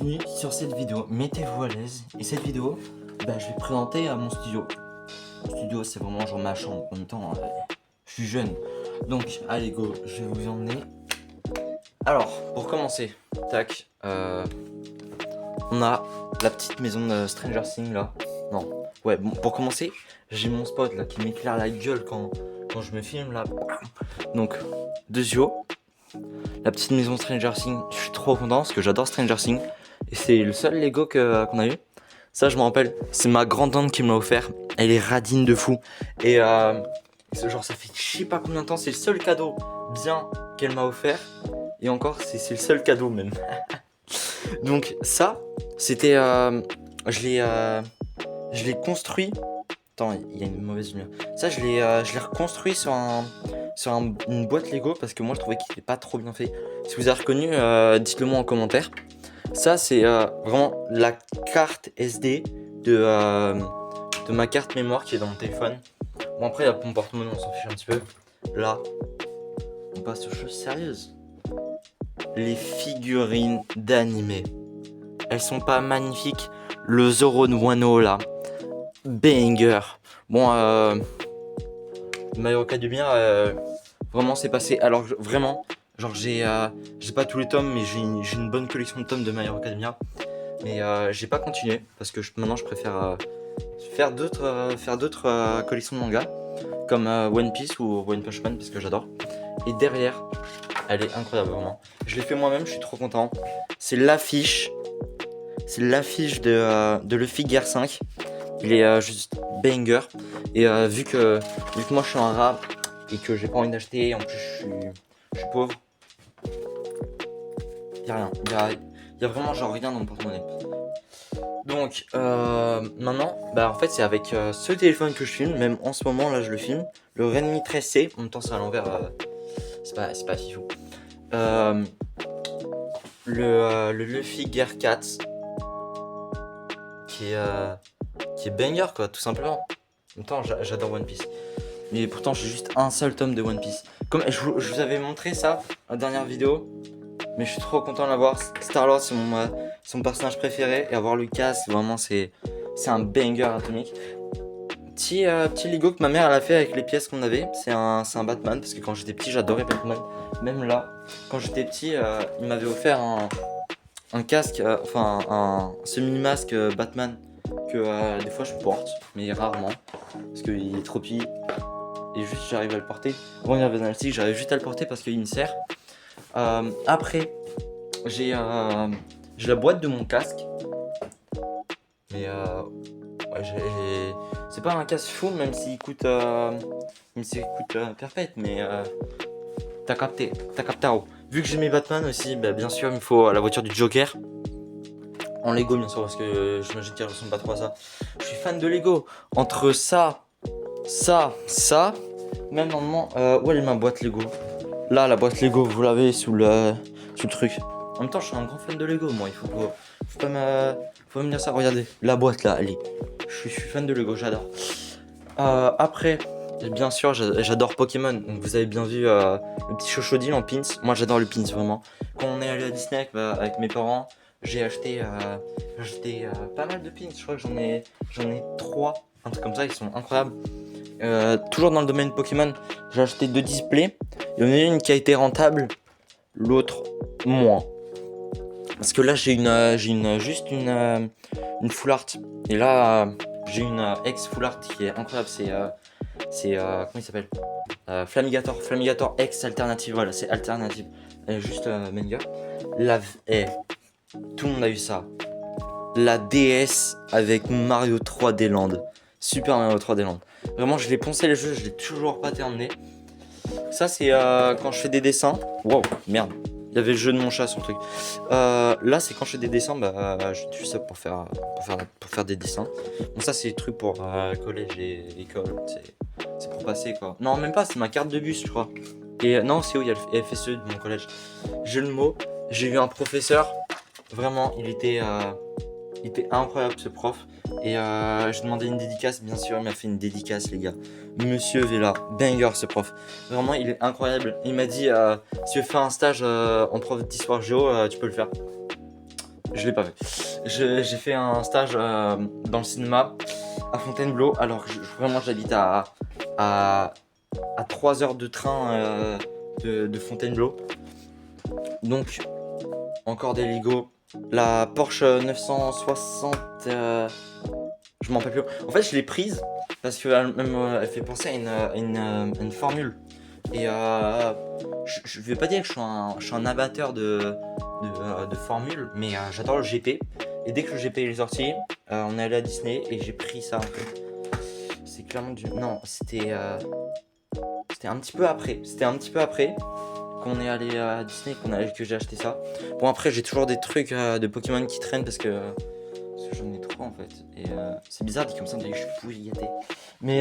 bienvenue sur cette vidéo, mettez-vous à l'aise. Et cette vidéo, je vais présenter à mon studio. Mon studio, c'est vraiment genre ma chambre. En même temps, je suis jeune. Donc, allez go, je vais vous emmener. Alors, pour commencer, tac, on a la petite maison de Stranger Things là. Non, ouais, bon, pour commencer, j'ai mon spot là qui m'éclaire la gueule quand je me filme là. Donc, deux yeux. La petite maison Stranger Things, je suis trop content parce que j'adore Stranger Things. Et c'est le seul Lego qu'on a eu. Ça, je me rappelle, c'est ma grande-tante qui me l'a offert. Elle est radine de fou. Et genre, ça fait je sais pas combien de temps, c'est le seul cadeau bien qu'elle m'a offert. Et encore, c'est le seul cadeau même. Donc ça, c'était... je l'ai construit... Attends, il y a une mauvaise lumière. Ça, je l'ai reconstruit sur une boîte Lego parce que moi, je trouvais qu'il était pas trop bien fait. Si vous avez reconnu, dites-le moi en commentaire. Ça, c'est vraiment la carte SD de ma carte mémoire qui est dans mon téléphone. Bon, après, la mon porte-monnaie, on s'en fiche un petit peu. Là, on passe aux choses sérieuses. Les figurines d'animé. Elles sont pas magnifiques. Le Zoro de Wano, là. Banger. Bon, My Hero Academia, vraiment, c'est passé. Alors, vraiment, genre, j'ai pas tous les tomes, mais j'ai une bonne collection de tomes de My Hero Academia. Mais j'ai pas continué parce que maintenant je préfère faire d'autres collections de mangas comme One Piece ou One Punch Man parce que j'adore. Et derrière, elle est incroyable vraiment. Je l'ai fait moi-même, je suis trop content. C'est l'affiche de Luffy Gear 5. Il est juste banger. Et vu que moi je suis un rat et que j'ai pas envie d'acheter, en plus je suis pauvre. Y'a rien, y a vraiment genre rien dans mon porte-monnaie. Donc maintenant, en fait c'est avec ce téléphone que je filme, même en ce moment là je le filme, le Redmi 13C, en même temps c'est à l'envers, c'est pas fifou. Le Luffy Gear 4 qui est banger quoi, tout simplement. En même temps j'adore One Piece. Mais pourtant j'ai juste un seul tome de One Piece. Comme je vous avais montré ça en dernière vidéo. Mais je suis trop content de l'avoir. Star-Lord c'est mon personnage préféré. Et avoir Lucas, vraiment c'est un banger atomique. Petit Lego que ma mère elle a fait avec les pièces qu'on avait. C'est un Batman. Parce que quand j'étais petit j'adorais Batman. Même là, quand j'étais petit, il m'avait offert un casque, un semi-masque Batman. Que des fois je porte, mais rarement. Parce qu'il est trop petit. Et juste j'arrive à le porter. Bon, il y avait dans le stick, j'arrive juste à le porter parce qu'il me sert. Après, j'ai la boîte de mon casque. Mais ouais, c'est pas un casque full, même s'il coûte perfect, mais t'as capté. Vu que j'ai mes Batman aussi, bien sûr, il me faut la voiture du Joker. En Lego, bien sûr, parce que j'imagine qu'elle ressemble pas trop à ça. Je suis fan de Lego. Entre ça, même normalement, où est ma boîte Lego? Là, la boîte Lego, vous l'avez sous le truc. En même temps, je suis un grand fan de Lego, moi. Faut pas me dire ça. Regardez, la boîte là, elle est. Je suis fan de Lego, j'adore. Après, bien sûr, j'adore Pokémon. Donc, vous avez bien vu le petit chochodile en pins. Moi, j'adore le pins, vraiment. Quand on est allé à Disney avec mes parents, j'ai acheté pas mal de pins. Je crois que j'en ai 3, un truc comme ça. Ils sont incroyables. Toujours dans le domaine Pokémon, j'ai acheté 2 displays. Il y en a une qui a été rentable, l'autre moins. Parce que là j'ai juste une full art. Et là j'ai une ex full art qui est incroyable. C'est comment il s'appelle, Flamigator X alternative. Voilà, c'est alternative. Elle est juste banger. Tout le monde a eu ça. La DS avec Mario 3D Land. Super Mario 3D Land. Vraiment, je l'ai poncé les jeux, je l'ai toujours pas terminé. Ça, c'est quand je fais des dessins. Wow, merde. Il y avait le jeu de mon chat sur le truc. Là, c'est quand je fais des dessins, j'utilise ça pour faire des dessins. Bon, ça, c'est des trucs pour collège et école. C'est pour passer, quoi. Non, même pas, c'est ma carte de bus, je crois. Et non, c'est où il y a le FSE de mon collège. J'ai le mot. J'ai eu un professeur. Vraiment, il était incroyable, ce prof. Et je demandais une dédicace, bien sûr, il m'a fait une dédicace, les gars. Monsieur Vela, banger ce prof. Vraiment, il est incroyable. Il m'a dit, si tu veux faire un stage en prof d'histoire géo, tu peux le faire. je l'ai pas fait. J'ai fait un stage dans le cinéma à Fontainebleau. Alors vraiment j'habite à 3 heures de train de Fontainebleau. Donc encore des Lego. La Porsche 960, je m'en rappelle plus. En fait je l'ai prise parce qu'elle elle fait penser à une formule. Et je vais pas dire que je suis un amateur de formules, mais j'adore le GP. Et dès que le GP est sorti, on est allé à Disney et j'ai pris ça en fait. C'est clairement du. Non, c'était un petit peu après. C'était un petit peu après qu'on est allé à Disney que j'ai acheté ça. Bon, après, j'ai toujours des trucs de Pokémon qui traînent parce que j'en ai trop en fait. Et c'est bizarre dit comme ça, on dirait que je suis pourri gâté. Mais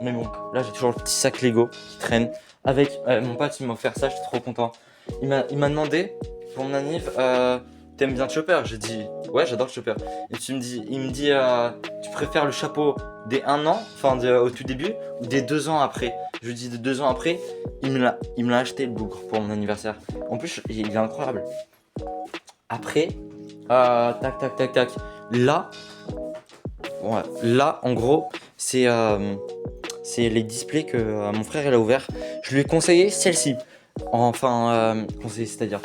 bon, là j'ai toujours le petit sac Lego qui traîne. Avec mon pote, il m'a offert ça, j'étais trop content. Il m'a demandé pour mon anniv, t'aimes bien le Chopper? J'ai dit ouais, j'adore le Chopper. Et il me dit tu préfères le chapeau des 1 an, enfin au tout début, ou des 2 ans après? Je lui dis de 2 ans après. Il me l'a acheté le bougre pour mon anniversaire. En plus, il est incroyable. Après, tac tac tac tac. Là, ouais, là en gros, c'est les displays que mon frère il a ouvert. Je lui ai conseillé celle-ci. Enfin, conseillé, c'est-à-dire.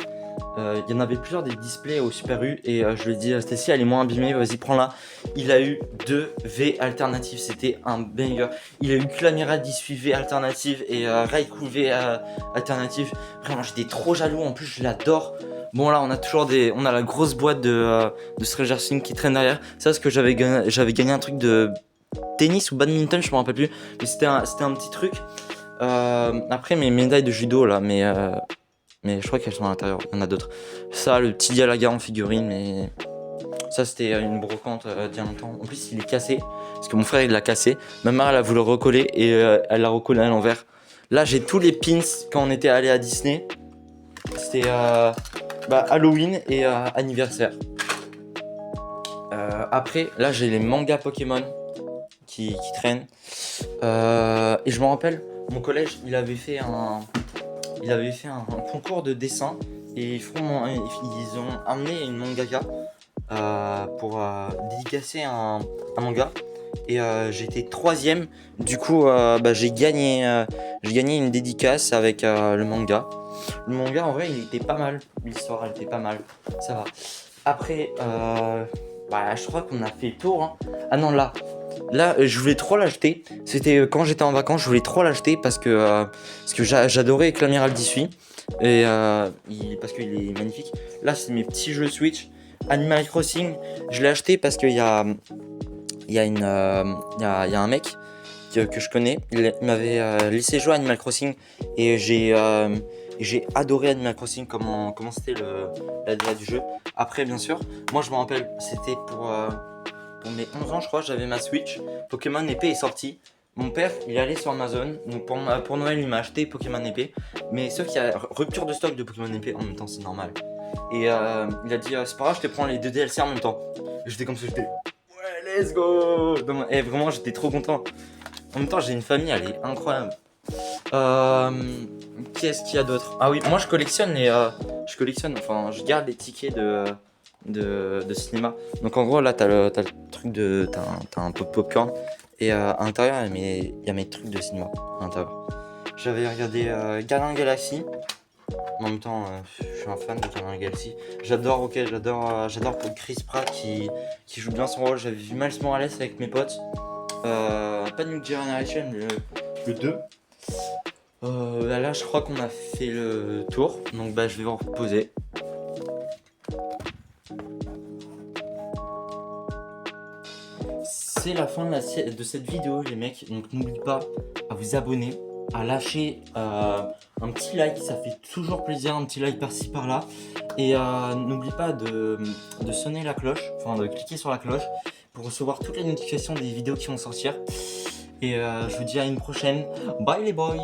Il y en avait plusieurs des displays au Super U et je lui ai dit Stacy elle est moins abîmée, vas-y prends-la. Il a eu 2 V alternatives, c'était un banger. Il a eu Clamira 18 V alternative et Raikou V alternative. Vraiment j'étais trop jaloux, en plus je l'adore. Bon là on a la grosse boîte de Stranger Things qui traîne derrière. C'est parce que j'avais gagné un truc de tennis ou badminton, je me rappelle plus. Mais c'était un petit truc. Après mes médailles de judo là, mais je crois qu'elles sont à l'intérieur, il y en a d'autres. Ça, le petit Galaga en figurine, mais ça c'était une brocante d'il y a longtemps. En plus il est cassé, parce que mon frère il l'a cassé. Ma mère elle a voulu le recoller et elle l'a recollé à l'envers. Là j'ai tous les pins quand on était allé à Disney. C'était Halloween et anniversaire. Après là j'ai les mangas Pokémon qui traînent. Et je me rappelle, mon collège il avait fait un concours de dessin et ils ont amené une mangaka pour dédicacer un manga et j'ai été 3ème. Du coup j'ai gagné une dédicace avec le manga. Le manga en vrai il était pas mal, l'histoire elle était pas mal, ça va. Après je crois qu'on a fait le tour hein. Ah non là je voulais trop l'acheter. C'était quand j'étais en vacances, je voulais trop l'acheter parce que j'adorais Clamiral 18 et parce qu'il est magnifique. Là, c'est mes petits jeux Switch. Animal Crossing, je l'ai acheté parce qu'il y a un mec que je connais. Il m'avait laissé jouer à Animal Crossing et j'ai adoré Animal Crossing, comment c'était la DA du jeu. Après, bien sûr, moi je me rappelle, c'était pour mes 11 ans, je crois, j'avais ma Switch. Pokémon épée est sorti. Mon père, il est allé sur Amazon. Donc pour Noël, il m'a acheté Pokémon épée. Mais sauf qu'il y a rupture de stock de Pokémon épée. En même temps, c'est normal. Et il a dit c'est pas grave, je te prends les 2 DLC en même temps. Et j'étais comme ça, j'étais ouais, let's go. Et vraiment, j'étais trop content. En même temps, j'ai une famille, elle est incroyable. Qu'est-ce qu'il y a d'autre? Ah oui, moi je collectionne enfin, je garde les tickets de cinéma. Donc en gros là t'as le truc t'as un pot de popcorn et à l'intérieur il y a mes trucs de cinéma à l'intérieur. J'avais regardé Gardien Galaxy. En même temps je suis un fan de Gardien Galaxy. J'adore pour Chris Pratt qui joue bien son rôle. J'avais vu Miles Morales avec mes potes. Pas New Generation, le 2. Là je crois qu'on a fait le tour. Donc je vais vous reposer. C'est la fin de cette vidéo les mecs, donc n'oublie pas à vous abonner, à lâcher un petit like, ça fait toujours plaisir, un petit like par-ci par-là. Et n'oublie pas de sonner la cloche, enfin de cliquer sur la cloche pour recevoir toutes les notifications des vidéos qui vont sortir. Et je vous dis à une prochaine, bye les boys.